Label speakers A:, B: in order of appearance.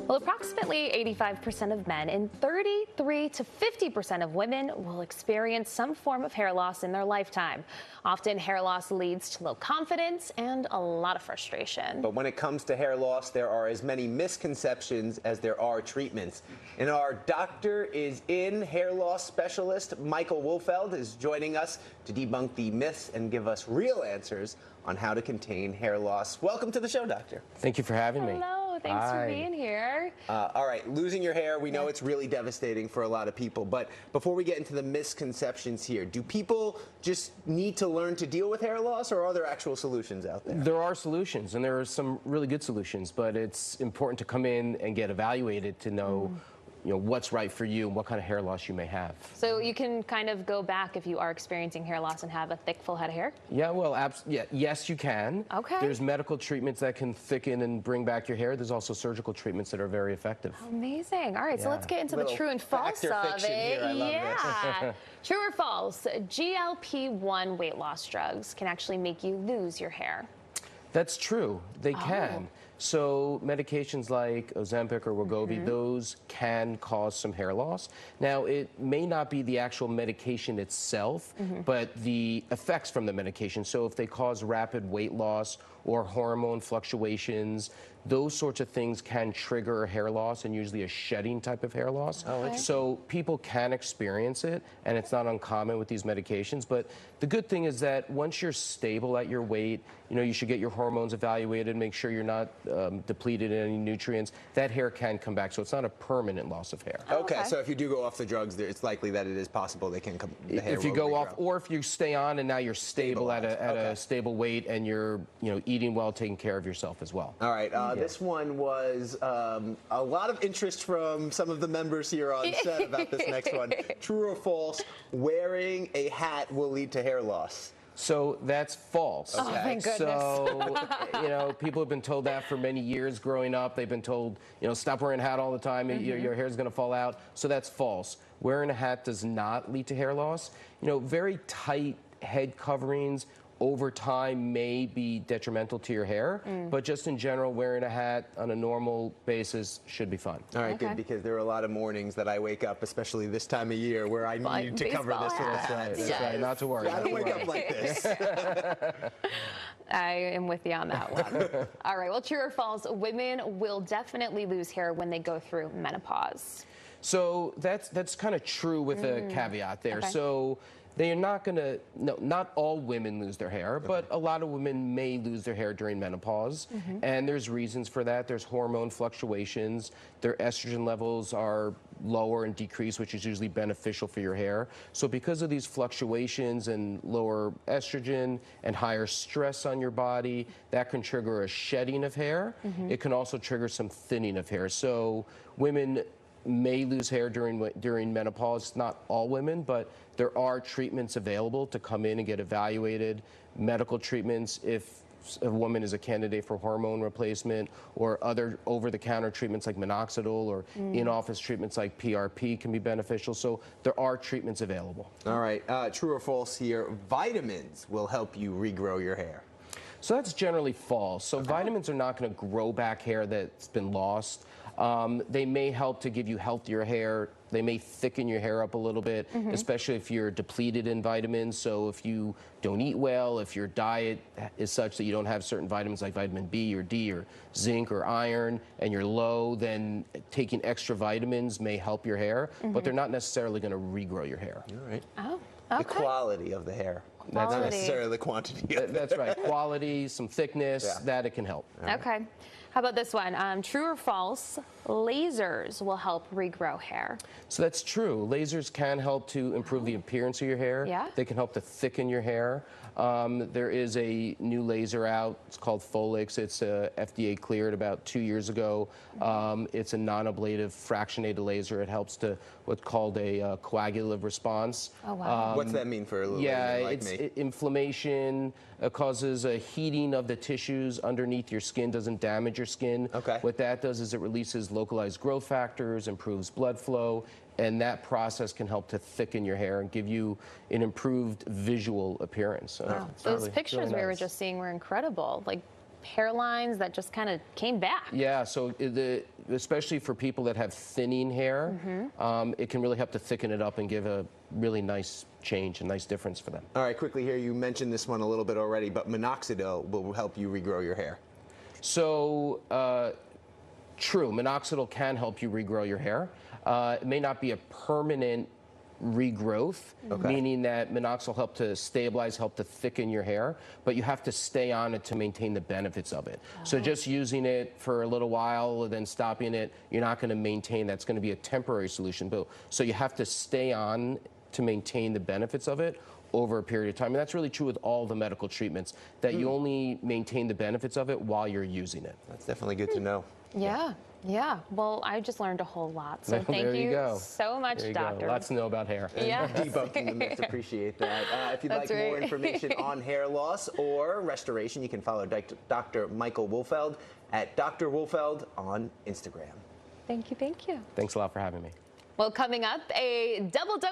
A: Well, approximately 85% of men and 33 to 50% of women will experience some form of hair loss in their lifetime. Often, hair loss leads to low confidence and a lot of frustration.
B: But when it comes to hair loss, there are as many misconceptions as there are treatments. And our doctor is in. Hair loss specialist Michael Wolfeld is joining us to debunk the myths and give us real answers on how to contain hair loss. Welcome to the show, doctor.
C: Thank you for having me.
A: Hello, thanks for being here.
B: All right, losing your hair, we know it's really devastating for a lot of people. But before we get into the misconceptions here, do people just need to learn to deal with hair loss, or are there actual solutions out there?
C: There are solutions, and there are some really good solutions, but it's important to come in and get evaluated to know what's right for you and what kind of hair loss you may have.
A: So you can kind of go back if you are experiencing hair loss and have a thick, full head of hair?
C: Yeah, well, yes, you can.
A: Okay.
C: There's medical treatments that can thicken and bring back your hair. There's also surgical treatments that are very effective.
A: Amazing. All right, so let's get into the true and false of it.
B: Here. I love this.
A: True or false, GLP-1 weight loss drugs can actually make you lose your hair?
C: That's true. They can. So medications like Ozempic or Wegovy, those can cause some hair loss. Now, it may not be the actual medication itself, but the effects from the medication. So if they cause rapid weight loss or hormone fluctuations, those sorts of things can trigger hair loss, and usually a shedding type of hair loss. So people can experience it, and it's not uncommon with these medications. But the good thing is that once you're stable at your weight, you should get your hormones evaluated, make sure you're not depleted in any nutrients. That hair can come back, so it's not a permanent loss of hair.
B: Okay, so if you do go off the drugs, it's likely that it is possible they can come. The hair
C: if you go off, or if you stay on and now you're stable at a stable weight, and you're eating well, taking care of yourself as well.
B: All right, this one was a lot of interest from some of the members here on set about this next one. True or false, wearing a hat will lead to hair loss?
C: So that's false.
A: Oh, thank goodness.
C: So, people have been told that for many years growing up. They've been told, stop wearing a hat all the time, your hair's going to fall out. So that's false. Wearing a hat does not lead to hair loss. Very tight head coverings over time may be detrimental to your hair, but just in general, wearing a hat on a normal basis should be fine.
B: All right, good, because there are a lot of mornings that I wake up, especially this time of year, where I need to cover this little hat.
C: That's right, not to worry.
B: I don't wake up like this.
A: I am with you on that one. All right, well, true or false, women will definitely lose hair when they go through menopause?
C: So that's kind of true with a caveat there. So they are not going to, not all women lose their hair, but a lot of women may lose their hair during menopause. And there's reasons for that. There's hormone fluctuations. Their estrogen levels are lower and decreased, which is usually beneficial for your hair. So because of these fluctuations and lower estrogen and higher stress on your body, that can trigger a shedding of hair. It can also trigger some thinning of hair. So women may lose hair during menopause. Not all women, but there are treatments available to come in and get evaluated, medical treatments if a woman is a candidate for hormone replacement, or other over-the-counter treatments like minoxidil, or in-office treatments like PRP can be beneficial. So there are treatments available.
B: All right, true or false here, vitamins will help you regrow your hair?
C: So that's generally false. So vitamins are not going to grow back hair that's been lost. They may help to give you healthier hair. They may thicken your hair up a little bit, especially if you're depleted in vitamins. So if you don't eat well, if your diet is such that you don't have certain vitamins like vitamin B or D or zinc or iron, and you're low, then taking extra vitamins may help your hair, but they're not necessarily going to regrow your hair.
B: All right.
A: Oh, okay.
B: The quality of the hair.
A: Quality.
B: Not necessarily the quantity.
C: That's right. Quality, some thickness, that it can help.
A: Okay. How about this one? True or false, lasers will help regrow hair?
C: So that's true. Lasers can help to improve the appearance of your hair.
A: Yeah.
C: They can help to thicken your hair. There is a new laser out. It's called Folix. It's FDA cleared about 2 years ago. It's a non-ablative fractionated laser. It helps to what's called a coagulative response.
A: Oh, wow.
B: What's that mean for a little like me?
C: Inflammation. Causes a heating of the tissues underneath your skin, doesn't damage your skin.
B: Okay.
C: What that does is it releases localized growth factors, improves blood flow, and that process can help to thicken your hair and give you an improved visual appearance. So
A: Wow. Those pictures we were just seeing were incredible. Like, hairlines that just kind of came back.
C: Yeah, so especially for people that have thinning hair, it can really help to thicken it up and give a really nice change, a nice difference for them.
B: All right, quickly here, you mentioned this one a little bit already, but minoxidil will help you regrow your hair.
C: So, true, minoxidil can help you regrow your hair. It may not be a permanent regrowth, meaning that minoxidil help to stabilize, help to thicken your hair, but you have to stay on it to maintain the benefits of it. So just using it for a little while and then stopping it, you're not going to maintain. That's going to be a temporary solution. But so you have to stay on to maintain the benefits of it over a period of time. And that's really true with all the medical treatments, that you only maintain the benefits of it while you're using it.
B: That's definitely good to know.
A: Yeah. Yeah, well, I just learned a whole lot. So thank you so much, Doctor.
C: Lots to know about hair.
A: Yeah.
B: Debunking the myths, appreciate that. If you'd like more information on hair loss or restoration, you can follow Dr. Michael Wolfeld at Dr. Wolfeld on Instagram.
A: Thank you, thank you.
C: Thanks a lot for having me.
A: Well, coming up, a double dose